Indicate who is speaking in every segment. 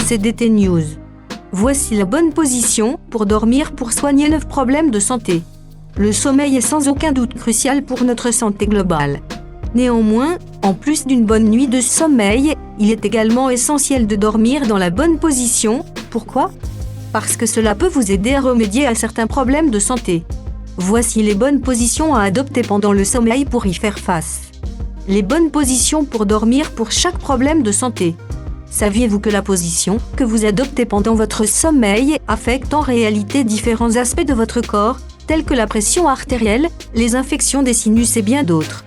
Speaker 1: CDT News. Voici la bonne position pour dormir pour soigner 9 problèmes de santé. Le sommeil est sans aucun doute crucial pour notre santé globale. Néanmoins, en plus d'une bonne nuit de sommeil, il est également essentiel de dormir dans la bonne position. Pourquoi ? Parce que cela peut vous aider à remédier à certains problèmes de santé. Voici les bonnes positions à adopter pendant le sommeil pour y faire face. Les bonnes positions pour dormir pour chaque problème de santé. Saviez-vous que la position que vous adoptez pendant votre sommeil affecte en réalité différents aspects de votre corps, tels que la pression artérielle, les infections des sinus et bien d'autres.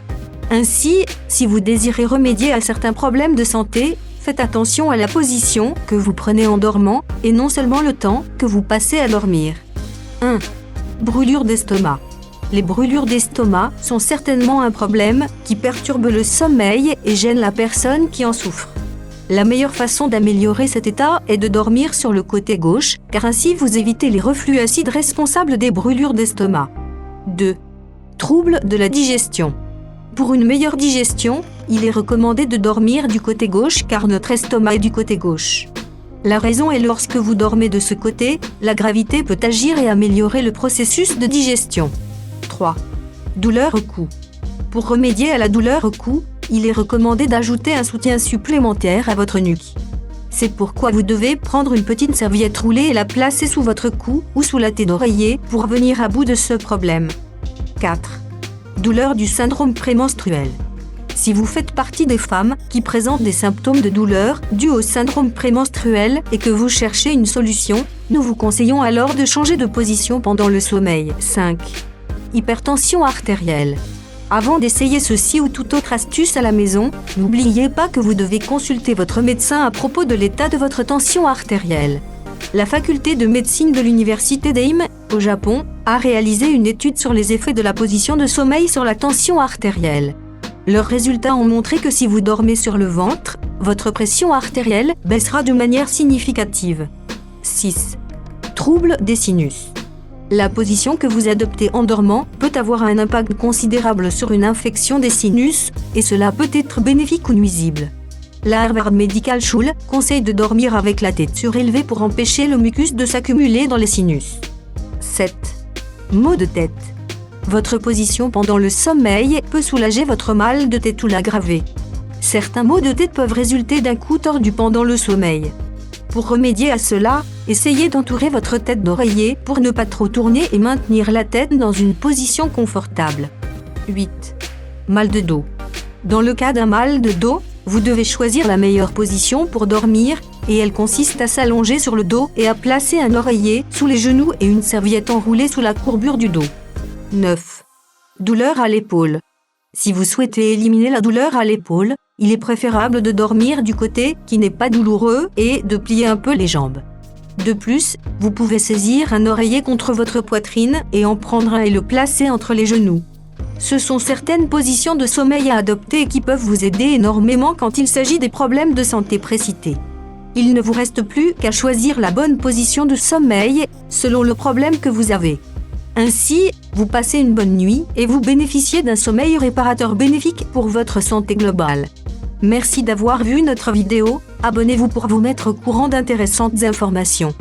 Speaker 1: Ainsi, si vous désirez remédier à certains problèmes de santé, faites attention à la position que vous prenez en dormant et non seulement le temps que vous passez à dormir. 1. Brûlure d'estomac. Les brûlures d'estomac sont certainement un problème qui perturbe le sommeil et gêne la personne qui en souffre. La meilleure façon d'améliorer cet état est de dormir sur le côté gauche, car ainsi vous évitez les reflux acides responsables des brûlures d'estomac. 2. Troubles de la digestion. Pour une meilleure digestion, il est recommandé de dormir du côté gauche car notre estomac est du côté gauche. La raison est lorsque vous dormez de ce côté, la gravité peut agir et améliorer le processus de digestion. 3. Douleur au cou. Pour remédier à la douleur au cou, il est recommandé d'ajouter un soutien supplémentaire à votre nuque. C'est pourquoi vous devez prendre une petite serviette roulée et la placer sous votre cou ou sous la tête d'oreiller pour venir à bout de ce problème. 4. Douleur du syndrome prémenstruel. Si vous faites partie des femmes qui présentent des symptômes de douleur dus au syndrome prémenstruel et que vous cherchez une solution, nous vous conseillons alors de changer de position pendant le sommeil. 5. Hypertension artérielle. Avant d'essayer ceci ou toute autre astuce à la maison, n'oubliez pas que vous devez consulter votre médecin à propos de l'état de votre tension artérielle. La faculté de médecine de l'université d'Eim, au Japon, a réalisé une étude sur les effets de la position de sommeil sur la tension artérielle. Leurs résultats ont montré que si vous dormez sur le ventre, votre pression artérielle baissera de manière significative. 6. Troubles des sinus. La position que vous adoptez en dormant peut avoir un impact considérable sur une infection des sinus, et cela peut être bénéfique ou nuisible. La Harvard Medical School conseille de dormir avec la tête surélevée pour empêcher le mucus de s'accumuler dans les sinus. 7. Maux de tête. Votre position pendant le sommeil peut soulager votre mal de tête ou l'aggraver. Certains maux de tête peuvent résulter d'un coup tordu pendant le sommeil. Pour remédier à cela, essayez d'entourer votre tête d'oreiller pour ne pas trop tourner et maintenir la tête dans une position confortable. 8. Mal de dos. Dans le cas d'un mal de dos, vous devez choisir la meilleure position pour dormir, et elle consiste à s'allonger sur le dos et à placer un oreiller sous les genoux et une serviette enroulée sous la courbure du dos. 9. Douleur à l'épaule. Si vous souhaitez éliminer la douleur à l'épaule, il est préférable de dormir du côté qui n'est pas douloureux et de plier un peu les jambes. De plus, vous pouvez saisir un oreiller contre votre poitrine et en prendre un et le placer entre les genoux. Ce sont certaines positions de sommeil à adopter qui peuvent vous aider énormément quand il s'agit des problèmes de santé précités. Il ne vous reste plus qu'à choisir la bonne position de sommeil selon le problème que vous avez. Ainsi, vous passez une bonne nuit et vous bénéficiez d'un sommeil réparateur bénéfique pour votre santé globale. Merci d'avoir vu notre vidéo, abonnez-vous pour vous mettre au courant d'intéressantes informations.